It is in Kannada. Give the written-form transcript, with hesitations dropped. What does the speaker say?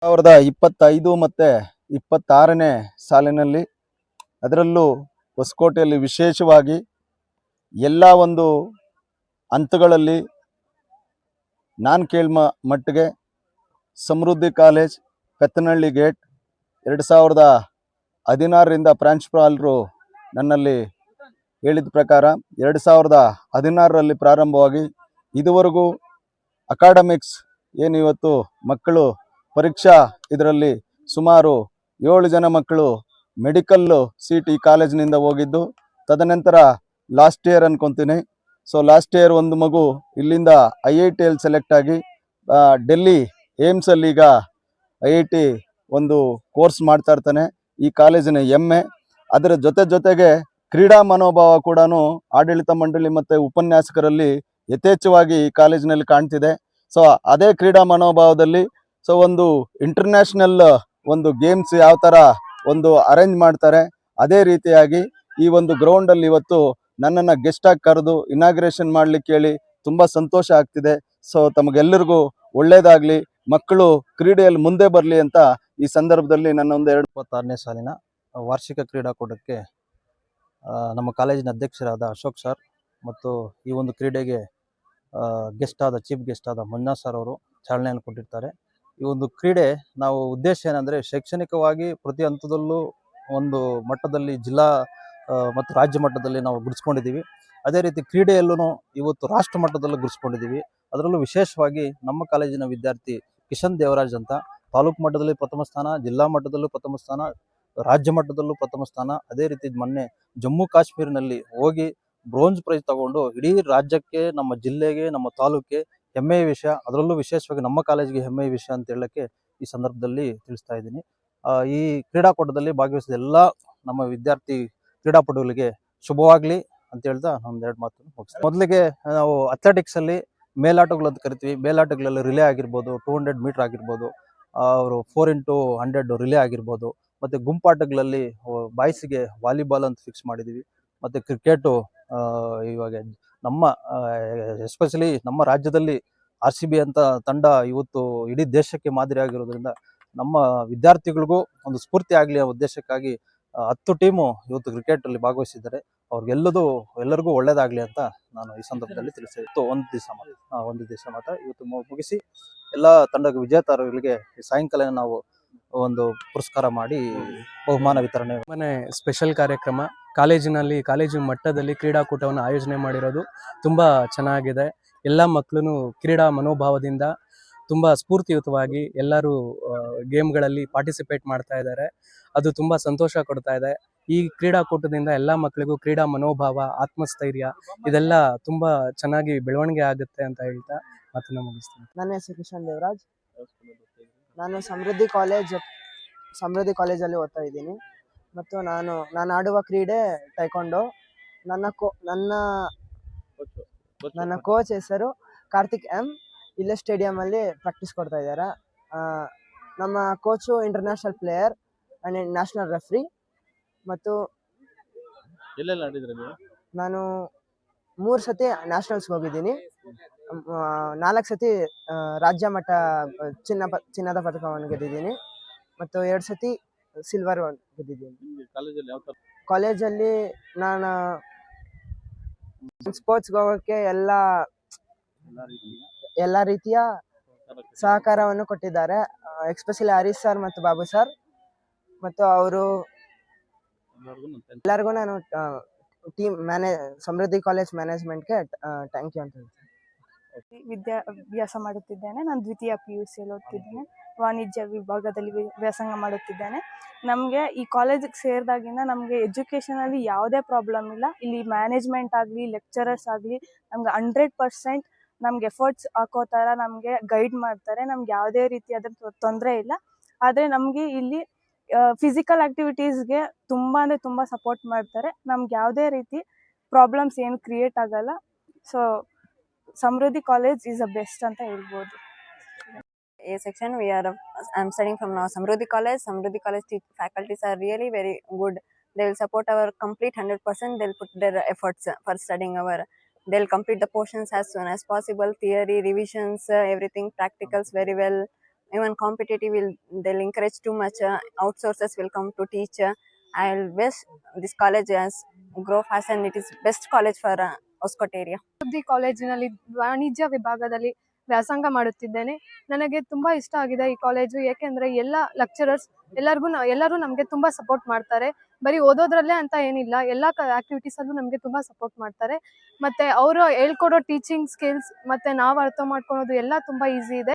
2025 ಮತ್ತು 26ನೇ ಸಾಲಿನಲ್ಲಿ ಅದರಲ್ಲೂ ಹೊಸಕೋಟೆಯಲ್ಲಿ ವಿಶೇಷವಾಗಿ ಎಲ್ಲ ಒಂದು ಹಂತಗಳಲ್ಲಿ ನಾನು ಮಟ್ಟಿಗೆ ಸಮೃದ್ಧಿ ಕಾಲೇಜ್ ಪೆತ್ತನಹಳ್ಳಿ ಗೇಟ್ 2016ರಿಂದ ಪ್ರಾಂಶುಪಾಲರು ನನ್ನಲ್ಲಿ ಹೇಳಿದ ಪ್ರಕಾರ 2016ರಲ್ಲಿ ಪ್ರಾರಂಭವಾಗಿ ಇದುವರೆಗೂ ಅಕಾಡೆಮಿಕ್ಸ್ ಏನು ಇವತ್ತು ಮಕ್ಕಳು ಪರೀಕ್ಷಾ ಇದರಲ್ಲಿ ಸುಮಾರು 7 ಜನ ಮಕ್ಕಳು ಮೆಡಿಕಲ್ ಸೀಟ್ ಈ ಕಾಲೇಜಿನಿಂದ ಹೋಗಿದ್ದು, ತದನಂತರ ಲಾಸ್ಟ್ ಇಯರ್ ಅನ್ಕೊಂತೀನಿ. ಸೊ ಲಾಸ್ಟ್ ಇಯರ್ ಒಂದು ಮಗು ಇಲ್ಲಿಂದ IITಯಲ್ಲಿ ಸೆಲೆಕ್ಟ್ ಆಗಿ ಡೆಲ್ಲಿ ಏಮ್ಸಲ್ಲಿ ಈಗ IIT ಒಂದು ಕೋರ್ಸ್ ಮಾಡ್ತಾ ಇರ್ತಾನೆ. ಈ ಕಾಲೇಜಿನ ಹೆಮ್ಮೆ. ಅದರ ಜೊತೆಗೆ ಕ್ರೀಡಾ ಮನೋಭಾವ ಕೂಡ ಆಡಳಿತ ಮಂಡಳಿ ಮತ್ತು ಉಪನ್ಯಾಸಕರಲ್ಲಿ ಯಥೇಚ್ಛವಾಗಿ ಈ ಕಾಲೇಜಿನಲ್ಲಿ ಕಾಣ್ತಿದೆ. ಸೊ ಅದೇ ಕ್ರೀಡಾ ಮನೋಭಾವದಲ್ಲಿ ಒಂದು ಇಂಟರ್ನ್ಯಾಷನಲ್ ಒಂದು ಗೇಮ್ಸ್ ಯಾವ ಥರ ಒಂದು ಅರೇಂಜ್ ಮಾಡ್ತಾರೆ, ಅದೇ ರೀತಿಯಾಗಿ ಈ ಒಂದು ಗ್ರೌಂಡಲ್ಲಿ ಇವತ್ತು ನನ್ನನ್ನು ಗೆಸ್ಟಾಗಿ ಕರೆದು ಇನಾಗ್ರೇಷನ್ ಮಾಡಲಿಕ್ಕೆ ಹೇಳಿ ತುಂಬ ಸಂತೋಷ ಆಗ್ತಿದೆ. ಸೊ ತಮಗೆಲ್ಲರಿಗೂ ಒಳ್ಳೆಯದಾಗಲಿ, ಮಕ್ಕಳು ಕ್ರೀಡೆಯಲ್ಲಿ ಮುಂದೆ ಬರಲಿ ಅಂತ ಈ ಸಂದರ್ಭದಲ್ಲಿ ನನ್ನ 26ನೇ ಸಾಲಿನ ವಾರ್ಷಿಕ ಕ್ರೀಡಾಕೂಟಕ್ಕೆ ನಮ್ಮ ಕಾಲೇಜಿನ ಅಧ್ಯಕ್ಷರಾದ ಅಶೋಕ್ ಸರ್ ಮತ್ತು ಈ ಒಂದು ಕ್ರೀಡೆಗೆ ಚೀಫ್ ಗೆಸ್ಟ್ ಆದ ಮಂಜುನಾಥ್ ಸರ್ ಅವರು ಚಾಲನೆಯನ್ನು ಕೊಟ್ಟಿರ್ತಾರೆ. ಈ ಒಂದು ಕ್ರೀಡೆ ನಾವು ಉದ್ದೇಶ ಏನಂದರೆ, ಶೈಕ್ಷಣಿಕವಾಗಿ ಪ್ರತಿ ಹಂತದಲ್ಲೂ ಒಂದು ಮಟ್ಟದಲ್ಲಿ ಜಿಲ್ಲಾ ಮತ್ತು ರಾಜ್ಯ ಮಟ್ಟದಲ್ಲಿ ನಾವು ಗುರುತಿಸ್ಕೊಂಡಿದ್ದೀವಿ. ಅದೇ ರೀತಿ ಕ್ರೀಡೆಯಲ್ಲೂ ಇವತ್ತು ರಾಷ್ಟ್ರ ಮಟ್ಟದಲ್ಲೂ ಗುರುತಿಸ್ಕೊಂಡಿದ್ದೀವಿ. ಅದರಲ್ಲೂ ವಿಶೇಷವಾಗಿ ನಮ್ಮ ಕಾಲೇಜಿನ ವಿದ್ಯಾರ್ಥಿ ಕಿಶನ್ ದೇವರಾಜ್ ಅಂತ ತಾಲೂಕು ಮಟ್ಟದಲ್ಲಿ ಪ್ರಥಮ ಸ್ಥಾನ, ಜಿಲ್ಲಾ ಮಟ್ಟದಲ್ಲೂ ಪ್ರಥಮ ಸ್ಥಾನ, ರಾಜ್ಯ ಮಟ್ಟದಲ್ಲೂ ಪ್ರಥಮ ಸ್ಥಾನ. ಅದೇ ರೀತಿ ಮೊನ್ನೆ ಜಮ್ಮು ಕಾಶ್ಮೀರಿನಲ್ಲಿ ಹೋಗಿ ಬ್ರೋಂಜ್ ಪ್ರೈಸ್ ತಗೊಂಡು ಇಡೀ ರಾಜ್ಯಕ್ಕೆ, ನಮ್ಮ ಜಿಲ್ಲೆಗೆ, ನಮ್ಮ ತಾಲೂಕಿಗೆ ಹೆಮ್ಮೆಯ ವಿಷಯ. ಅದರಲ್ಲೂ ವಿಶೇಷವಾಗಿ ನಮ್ಮ ಕಾಲೇಜಿಗೆ ಹೆಮ್ಮೆಯ ವಿಷಯ ಅಂತ ಹೇಳಕ್ಕೆ ಈ ಸಂದರ್ಭದಲ್ಲಿ ತಿಳಿಸ್ತಾ ಇದ್ದೀನಿ. ಈ ಕ್ರೀಡಾಕೂಟದಲ್ಲಿ ಭಾಗವಹಿಸಿದ ಎಲ್ಲ ನಮ್ಮ ವಿದ್ಯಾರ್ಥಿ ಕ್ರೀಡಾಪಟುಗಳಿಗೆ ಶುಭವಾಗಲಿ ಅಂತ ಹೇಳ್ತಾ ಒಂದೆರಡು ಮಾತು ಮುಗಿಸ್ತೀನಿ. ಮೊದಲಿಗೆ ನಾವು ಅಥ್ಲೆಟಿಕ್ಸ್ ಅಲ್ಲಿ ಮೇಲಾಟಗಳು ಅಂತ ಕರಿತೀವಿ. ಮೇಲಾಟಗಳಲ್ಲಿ ರಿಲೇ ಆಗಿರ್ಬೋದು, 200 ಮೀಟರ್ ಆಗಿರ್ಬೋದು, ಅವರು 4x100 ರಿಲೇ ಆಗಿರ್ಬೋದು, ಮತ್ತು ಗುಂಪಾಟಗಳಲ್ಲಿ ಬಾಯ್ಸಿಗೆ ವಾಲಿಬಾಲ್ ಅಂತ ಫಿಕ್ಸ್ ಮಾಡಿದ್ದೀವಿ. ಮತ್ತು ಕ್ರಿಕೆಟು ಇವಾಗ ನಮ್ಮ ಎಸ್ಪೆಷಲಿ ನಮ್ಮ ರಾಜ್ಯದಲ್ಲಿ RCB ಅಂತ ತಂಡ ಇವತ್ತು ಇಡೀ ದೇಶಕ್ಕೆ ಮಾದರಿ ಆಗಿರೋದ್ರಿಂದ ನಮ್ಮ ವಿದ್ಯಾರ್ಥಿಗಳಿಗೂ ಒಂದು ಸ್ಫೂರ್ತಿ ಆಗಲಿ ಆ ಉದ್ದೇಶಕ್ಕಾಗಿ 10 ಟೀಮು ಇವತ್ತು ಕ್ರಿಕೆಟಲ್ಲಿ ಭಾಗವಹಿಸಿದ್ದಾರೆ. ಎಲ್ಲರಿಗೂ ಒಳ್ಳೇದಾಗಲಿ ಅಂತ ನಾನು ಈ ಸಂದರ್ಭದಲ್ಲಿ ತಿಳಿಸಿತ್ತು. ಒಂದು ದಿವಸ ಮಾತ್ರ ಇವತ್ತು ಮುಗಿಸಿ ಎಲ್ಲ ತಂಡದ ವಿಜೇತರಿಗೆ ಸಾಯಂಕಾಲ ನಾವು ಒಂದು ಪುರಸ್ಕಾರ ಮಾಡಿ ಬಹುಮಾನ ವಿತರಣೆ ಸ್ಪೆಷಲ್ ಕಾರ್ಯಕ್ರಮ ಕಾಲೇಜು ಮಟ್ಟದಲ್ಲಿ ಕ್ರೀಡಾಕೂಟವನ್ನು ಆಯೋಜನೆ ಮಾಡಿರೋದು ತುಂಬ ಚೆನ್ನಾಗಿದೆ. ಎಲ್ಲ ಮಕ್ಕಳು ಕ್ರೀಡಾ ಮನೋಭಾವದಿಂದ ತುಂಬ ಸ್ಫೂರ್ತಿಯುತವಾಗಿ ಎಲ್ಲರೂ ಗೇಮ್ಗಳಲ್ಲಿ ಪಾರ್ಟಿಸಿಪೇಟ್ ಮಾಡ್ತಾ ಇದ್ದಾರೆ. ಅದು ತುಂಬ ಸಂತೋಷ ಕೊಡ್ತಾ ಇದೆ. ಈ ಕ್ರೀಡಾಕೂಟದಿಂದ ಎಲ್ಲ ಮಕ್ಕಳಿಗೂ ಕ್ರೀಡಾ ಮನೋಭಾವ, ಆತ್ಮಸ್ಥೈರ್ಯ ಇದೆಲ್ಲ ತುಂಬ ಚೆನ್ನಾಗಿ ಬೆಳವಣಿಗೆ ಆಗುತ್ತೆ ಅಂತ ಹೇಳ್ತಾ ಮಾತನ್ನ ಮುಗಿಸ್ತೀನಿ. ನನ್ನ ಹೆಸರು ಕಿಶನ್ ದೇವರಾಜ್. ನಾನು ಸಮೃದ್ಧಿ ಕಾಲೇಜಲ್ಲಿ ಓದ್ತಾ ಇದ್ದೀನಿ ಮತ್ತು ನಾನು ಆಡುವ ಕ್ರೀಡೆ ಟೈಕೊಂಡೋ. ನನ್ನ ಕೋಚ್ ಹೆಸರು ಕಾರ್ತಿಕ್ M. ಇಲ್ಲೇ ಸ್ಟೇಡಿಯಮಲ್ಲಿ ಪ್ರಾಕ್ಟೀಸ್ ಕೊಡ್ತಾ ಇದ್ದಾರೆ. ನಮ್ಮ coach international player and national referee. ಮತ್ತು ನಾನು 3 ಸತಿ ನ್ಯಾಷನಲ್ಸ್ಗೆ ಹೋಗಿದ್ದೀನಿ, 4 ಸತಿ ರಾಜ್ಯ ಮಟ್ಟ ಚಿನ್ನದ ಪದಕವನ್ನು ಗೆದ್ದಿದ್ದೀನಿ ಮತ್ತು 2 ಸತಿ ಸಿಲ್ವರ್ ಗೆದ್ದಿದ್ದೀನಿ. ಕಾಲೇಜಲ್ಲಿ ನಾನು ಸ್ಪೋರ್ಟ್ಸ್ಗೆ ಹೋಗೋಕ್ಕೆ ಎಲ್ಲ ರೀತಿಯ ಸಹಕಾರವನ್ನು ಕೊಟ್ಟಿದ್ದಾರೆ. ಎಸ್ಪೆಷಲಿ ಹರೀಶ್ ಸರ್ ಮತ್ತು ಬಾಬು ಸರ್ ಮತ್ತು ಅವರು ಎಲ್ಲರಿಗೂ ನಾನು ಸಮೃದ್ಧಿ ಕಾಲೇಜ್ ಮ್ಯಾನೇಜ್ಮೆಂಟ್ಗೆ ಥ್ಯಾಂಕ್ ಯು ಅಂತ ಹೇಳ್ತೀನಿ. ವಿದ್ಯಾಭ್ಯಾಸ ಮಾಡುತ್ತಿದ್ದೇನೆ. ನಾನು ದ್ವಿತೀಯ PUCಯಲ್ಲಿ ಓದ್ತಿದ್ದೇನೆ. ವಾಣಿಜ್ಯ ವಿಭಾಗದಲ್ಲಿ ವ್ಯಾಸಂಗ ಮಾಡುತ್ತಿದ್ದೇನೆ. ನಮಗೆ ಈ ಕಾಲೇಜಿಗೆ ಸೇರಿದಾಗಿಂದ ನಮಗೆ ಎಜುಕೇಷನಲ್ಲಿ ಯಾವುದೇ ಪ್ರಾಬ್ಲಮ್ ಇಲ್ಲ. ಇಲ್ಲಿ ಮ್ಯಾನೇಜ್ಮೆಂಟ್ ಆಗಲಿ, ಲೆಕ್ಚರರ್ಸ್ ಆಗಲಿ ನಮ್ಗೆ 100% ನಮ್ಗೆ ಎಫರ್ಟ್ಸ್ ಹಾಕೋ ಥರ ನಮಗೆ ಗೈಡ್ ಮಾಡ್ತಾರೆ. ನಮ್ಗೆ ಯಾವುದೇ ರೀತಿಯಾದ ತೊಂದರೆ ಇಲ್ಲ. ಆದರೆ ನಮಗೆ ಇಲ್ಲಿ ಫಿಸಿಕಲ್ ಆ್ಯಕ್ಟಿವಿಟೀಸ್ಗೆ ತುಂಬ ಸಪೋರ್ಟ್ ಮಾಡ್ತಾರೆ. ನಮ್ಗೆ ಯಾವುದೇ ರೀತಿ ಪ್ರಾಬ್ಲಮ್ಸ್ ಏನು ಕ್ರಿಯೇಟ್ ಆಗಲ್ಲ. So Samriddhi college is a best ಅಂತ ಹೇಳ್ಬೋದು. A section I'm studying from now Samruddhi College. Samruddhi College faculties are really very good. They will support our complete 100%. They'll put their efforts for studying they'll complete the portions as soon as possible. Theory, revisions, everything, practicals very well. even competitive will they'll encourage too much. Outsources will come to teach. I'll wish this college has grow fast and it is best college for Oscote area. ಕಾಲೇಜಿನಲ್ಲಿ ವಾಣಿಜ್ಯ ವಿಭಾಗದಲ್ಲಿ ವ್ಯಾಸಂಗ ಮಾಡುತ್ತಿದ್ದೇನೆ. ನನಗೆ ತುಂಬಾ ಇಷ್ಟ ಆಗಿದೆ ಈ ಕಾಲೇಜು, ಏಕೆಂದ್ರೆ ಎಲ್ಲ ಲೆಕ್ಚರರ್ಸ್ ಎಲ್ಲರೂ ನಮಗೆ ತುಂಬಾ ಸಪೋರ್ಟ್ ಮಾಡ್ತಾರೆ. ಬರೀ ಓದೋದ್ರಲ್ಲೇ ಅಂತ ಏನಿಲ್ಲ, ಎಲ್ಲ ಆಕ್ಟಿವಿಟೀಸ್ ಅಲ್ಲೂ ನಮಗೆ ತುಂಬಾ ಸಪೋರ್ಟ್ ಮಾಡ್ತಾರೆ. ಮತ್ತೆ ಅವರು ಹೇಳ್ಕೊಡೋ ಟೀಚಿಂಗ್ ಸ್ಕಿಲ್ಸ್ ಮತ್ತೆ ನಾವು ಅರ್ಥ ಮಾಡ್ಕೊಳ್ಳೋದು ಎಲ್ಲ ತುಂಬಾ ಈಸಿ ಇದೆ.